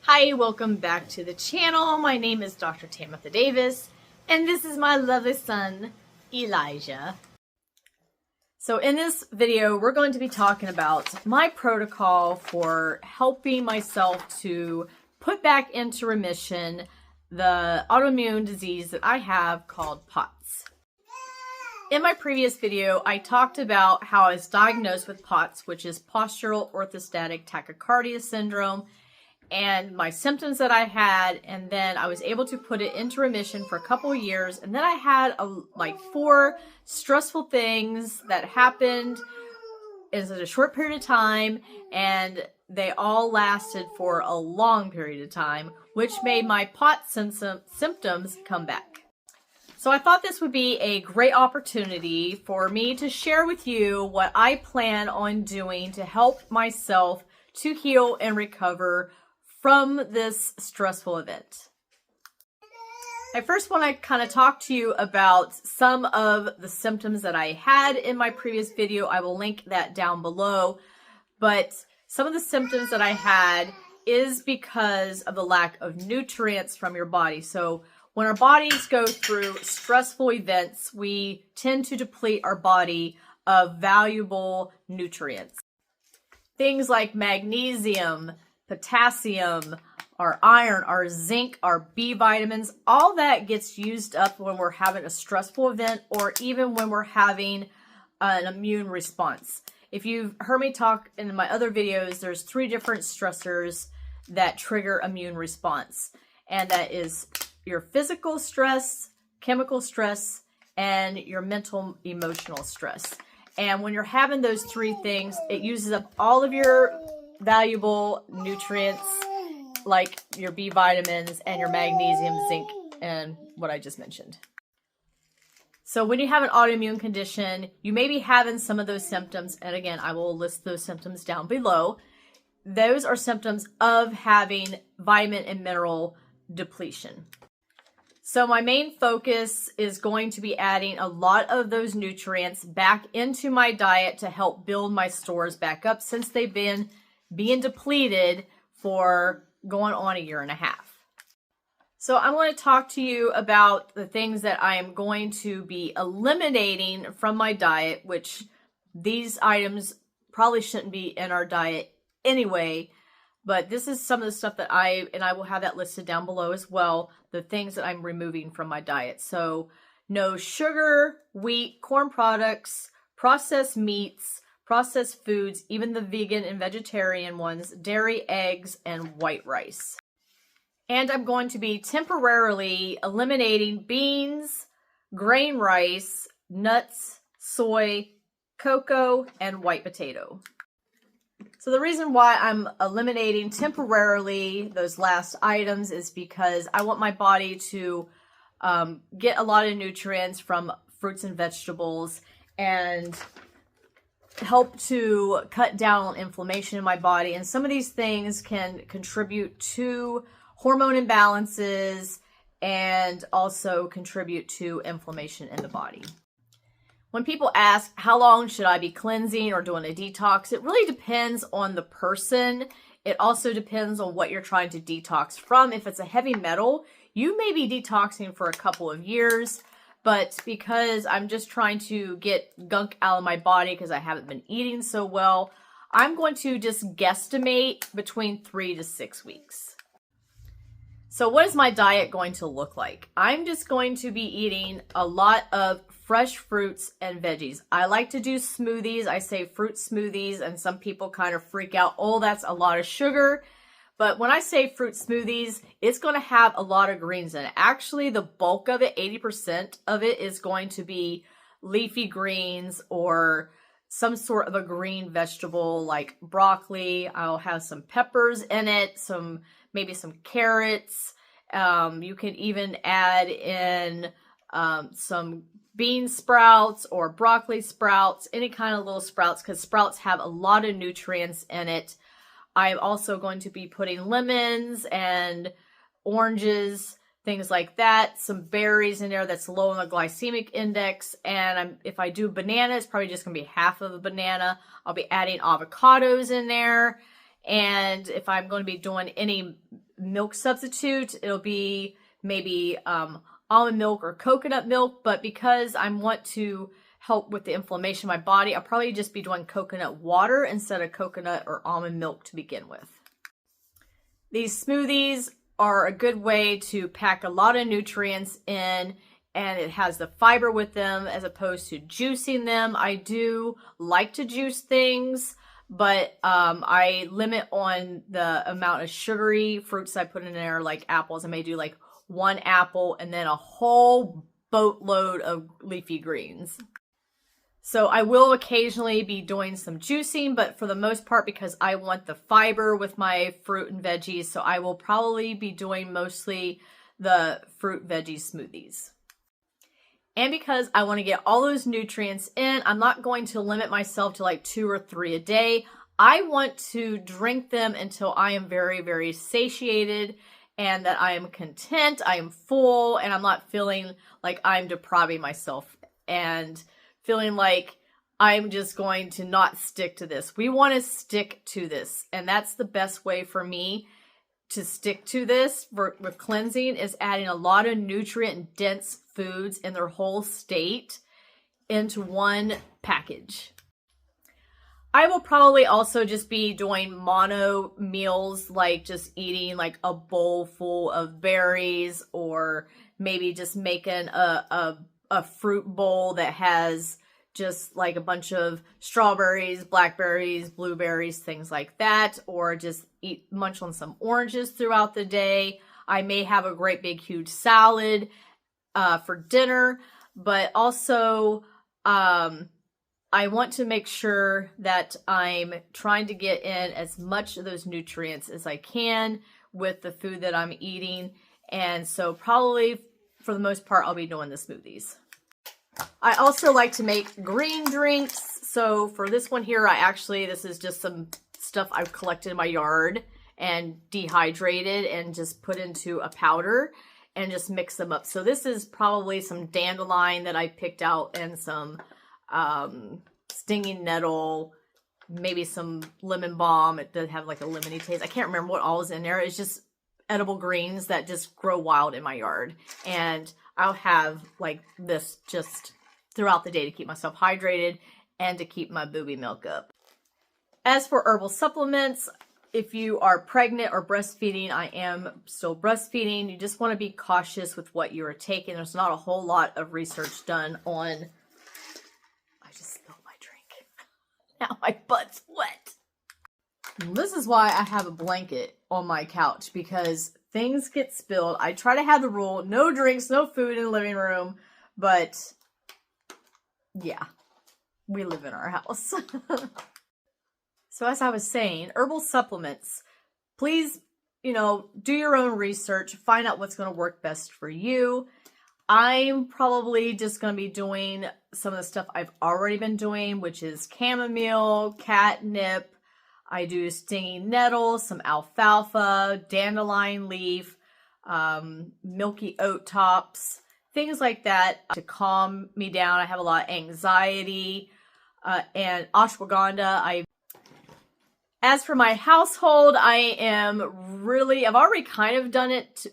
Hi, welcome back to the channel. My name is Dr. Tamitha Davis, and this is my lovely son, Elijah. So in this video, we're going to be talking about my protocol for helping myself to put back into remission the autoimmune disease that I have called POTS. In my previous video, I talked about how I was diagnosed with POTS, which is Postural Orthostatic Tachycardia syndrome, and my symptoms that I had, and then I was able to put it into remission for a couple of years. And then I had like 4 stressful things that happened in such a short period of time, and they all lasted for a long period of time, which made my POTS symptoms come back. So I thought this would be a great opportunity for me to share with you what I plan on doing to help myself to heal and recover from this stressful event. I first want to kind of talk to you about some of the symptoms that I had in my previous video. I will link that down below. But some of the symptoms that I had is because of the lack of nutrients from your body. So when our bodies go through stressful events, we tend to deplete our body of valuable nutrients. Things like magnesium, potassium, our iron, our zinc, our B vitamins, all that gets used up when we're having a stressful event or even when we're having an immune response. If you've heard me talk in my other videos, there's 3 different stressors that trigger immune response. And that is your physical stress, chemical stress, and your mental emotional stress. And when you're having those 3 things, it uses up all of your valuable nutrients like your B vitamins and your magnesium, zinc, and what I just mentioned. So when you have an autoimmune condition, you may be having some of those symptoms, and again, I will list those symptoms down below. Those are symptoms of having vitamin and mineral depletion. So my main focus is going to be adding a lot of those nutrients back into my diet to help build my stores back up, since they've been being depleted for going on a year and a half. So I want to talk to you about the things that I am going to be eliminating from my diet, which these items probably shouldn't be in our diet anyway, but this is some of the stuff that I will have that listed down below as well, the things that I'm removing from my diet. So no sugar, wheat, corn products, processed meats, processed foods, even the vegan and vegetarian ones, dairy, eggs, and white rice. And I'm going to be temporarily eliminating beans, grain rice, nuts, soy, cocoa, and white potato. So the reason why I'm eliminating temporarily those last items is because I want my body to get a lot of nutrients from fruits and vegetables and help to cut down on inflammation in my body. And some of these things can contribute to hormone imbalances and also contribute to inflammation in the body. When people ask, how long should I be cleansing or doing a detox? It really depends on the person. It also depends on what you're trying to detox from. If it's a heavy metal, you may be detoxing for a couple of years. But because I'm just trying to get gunk out of my body because I haven't been eating so well, I'm going to just guesstimate between 3 to 6 weeks. So what is my diet going to look like? I'm just going to be eating a lot of fresh fruits and veggies. I like to do smoothies. I say fruit smoothies, and some people kind of freak out. Oh, that's a lot of sugar. But when I say fruit smoothies, it's going to have a lot of greens in it. Actually, the bulk of it, 80% of it, is going to be leafy greens or some sort of a green vegetable like broccoli. I'll have some peppers in it, maybe some carrots. You can even add in some bean sprouts or broccoli sprouts, any kind of little sprouts, because sprouts have a lot of nutrients in it. I'm also going to be putting lemons and oranges, things like that. Some berries in there that's low on the glycemic index. And if I do banana, it's probably just going to be half of a banana. I'll be adding avocados in there. And if I'm going to be doing any milk substitute. It'll be maybe almond milk or coconut milk, but because I want to help with the inflammation of my body, I'll probably just be doing coconut water instead of coconut or almond milk to begin with. These smoothies are a good way to pack a lot of nutrients in, and it has the fiber with them as opposed to juicing them. I do like to juice things, but I limit on the amount of sugary fruits I put in there, like apples. I may do like 1 apple and then a whole boatload of leafy greens. So I will occasionally be doing some juicing, but for the most part, because I want the fiber with my fruit and veggies, so I will probably be doing mostly the fruit veggie smoothies. And because I want to get all those nutrients in, I'm not going to limit myself to like 2 or 3 a day. I want to drink them until I am very, very satiated and that I am content, I am full, and I'm not feeling like I'm depriving myself and feeling like I'm just going to not stick to this. We want to stick to this. And that's the best way for me to stick to this with cleansing, is adding a lot of nutrient-dense foods in their whole state into one package. I will probably also just be doing mono meals, like just eating like a bowl full of berries, or maybe just making a fruit bowl that has just like a bunch of strawberries, blackberries, blueberries, things like that, or just munch on some oranges throughout the day. I may have a great big huge salad for dinner, but also I want to make sure that I'm trying to get in as much of those nutrients as I can with the food that I'm eating. And so probably for the most part, I'll be doing the smoothies. I also like to make green drinks. So for this one here, this is just some stuff I've collected in my yard and dehydrated and just put into a powder and just mix them up. So this is probably some dandelion that I picked out and some stinging nettle, maybe some lemon balm. It does have like a lemony taste. I can't remember what all is in there. It's just edible greens that just grow wild in my yard. And I'll have like this just throughout the day to keep myself hydrated and to keep my booby milk up. As for herbal supplements, if you are pregnant or breastfeeding, I am still breastfeeding. You just want to be cautious with what you are taking. There's not a whole lot of research done on... I just spilled my drink. Now my butt's wet. This is why I have a blanket on my couch, because things get spilled. I try to have the rule, no drinks, no food in the living room, but yeah, we live in our house. So as I was saying, herbal supplements, please, do your own research, find out what's going to work best for you. I'm probably just going to be doing some of the stuff I've already been doing, which is chamomile, catnip. I do stinging nettle, some alfalfa, dandelion leaf, milky oat tops, things like that to calm me down. I have a lot of anxiety, and ashwagandha. As for my household, I've already kind of done it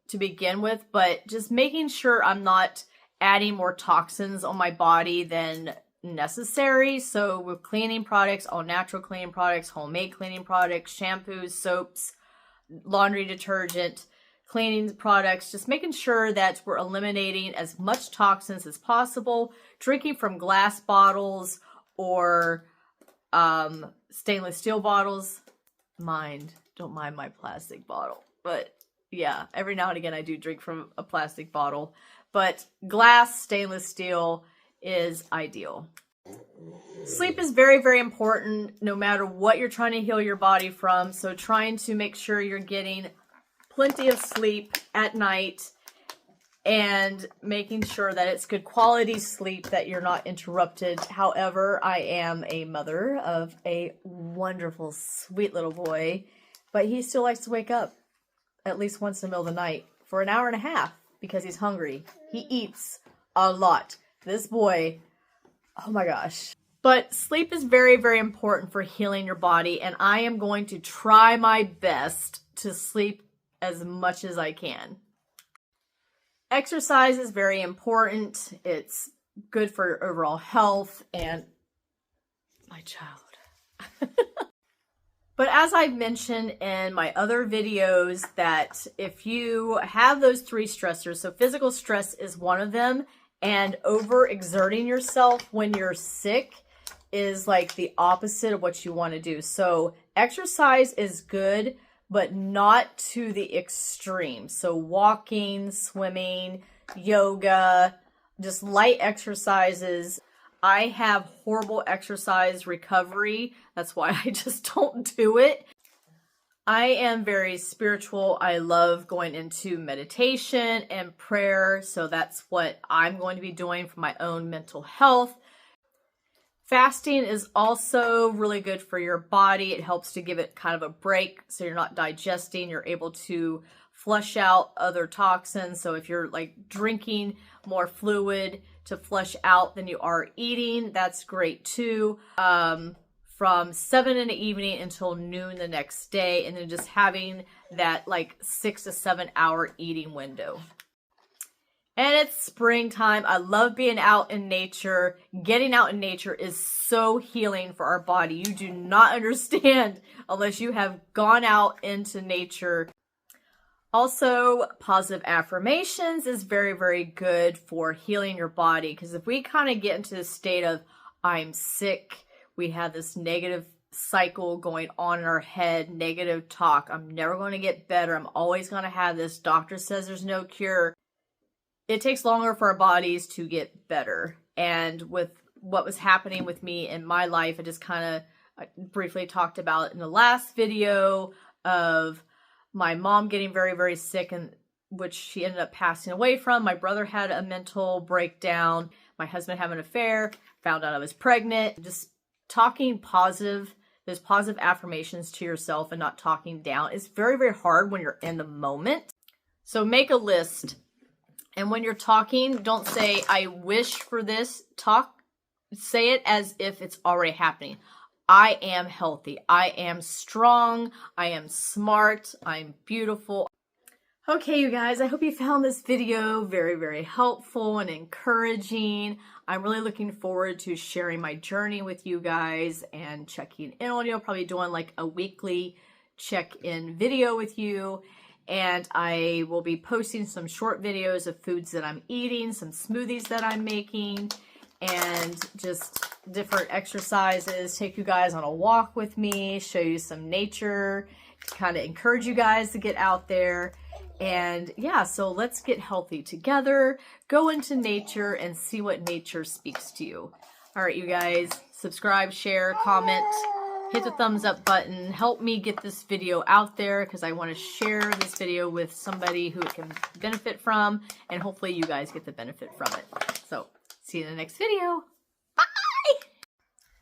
to begin with, but just making sure I'm not adding more toxins on my body than necessary. So with cleaning products, all natural cleaning products, homemade cleaning products, shampoos, soaps, laundry detergent, cleaning products, just making sure that we're eliminating as much toxins as possible. Drinking from glass bottles or stainless steel bottles. Don't mind my plastic bottle, but yeah, every now and again I do drink from a plastic bottle, but glass, stainless steel is ideal. Sleep is very, very important no matter what you're trying to heal your body from. So trying to make sure you're getting plenty of sleep at night and making sure that it's good quality sleep, that you're not interrupted. However, I am a mother of a wonderful, sweet little boy, but he still likes to wake up at least once in the middle of the night for an hour and a half because he's hungry. He eats a lot. This boy, oh my gosh. But sleep is very, very important for healing your body, and I am going to try my best to sleep as much as I can. Exercise is very important. It's good for your overall health and my child. But as I've mentioned in my other videos, that if you have those 3 stressors, so physical stress is one of them, and overexerting yourself when you're sick is like the opposite of what you want to do. So exercise is good, but not to the extreme. So walking, swimming, yoga, just light exercises. I have horrible exercise recovery. That's why I just don't do it. I am very spiritual. I love going into meditation and prayer. So that's what I'm going to be doing for my own mental health. Fasting is also really good for your body. It helps to give it kind of a break so you're not digesting. You're able to flush out other toxins. So if you're like drinking more fluid to flush out than you are eating, that's great too. From 7 in the evening until noon the next day, and then just having that like 6 to 7 hour eating window. And it's springtime. I love being out in nature. Getting out in nature is so healing for our body. You do not understand unless you have gone out into nature. Also, positive affirmations is very, very good for healing your body. Because if we kind of get into the state of, I'm sick, we have this negative cycle going on in our head, negative talk. I'm never going to get better. I'm always going to have this. Doctor says there's no cure. It takes longer for our bodies to get better. And with what was happening with me in my life, I just kind of briefly talked about it in the last video of my mom getting very, very sick, and which she ended up passing away from. My brother had a mental breakdown. My husband having an affair, found out I was pregnant. Just talking positive, those positive affirmations to yourself and not talking down is very, very hard when you're in the moment. So make a list. And when you're talking, don't say, I wish for this. Say it as if it's already happening. I am healthy. I am strong. I am smart. I'm beautiful. Okay, you guys, I hope you found this video very, very helpful and encouraging. I'm really looking forward to sharing my journey with you guys and checking in on you. I'll probably doing like a weekly check-in video with you. And I will be posting some short videos of foods that I'm eating, some smoothies that I'm making, and just different exercises. Take you guys on a walk with me, show you some nature, kind of encourage you guys to get out there. And yeah, so let's get healthy together, go into nature and see what nature speaks to you. All right, you guys, subscribe, share, comment, hit the thumbs up button. Help me get this video out there because I want to share this video with somebody who it can benefit from, and hopefully you guys get the benefit from it. So see you in the next video. Bye!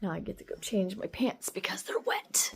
Now I get to go change my pants because they're wet.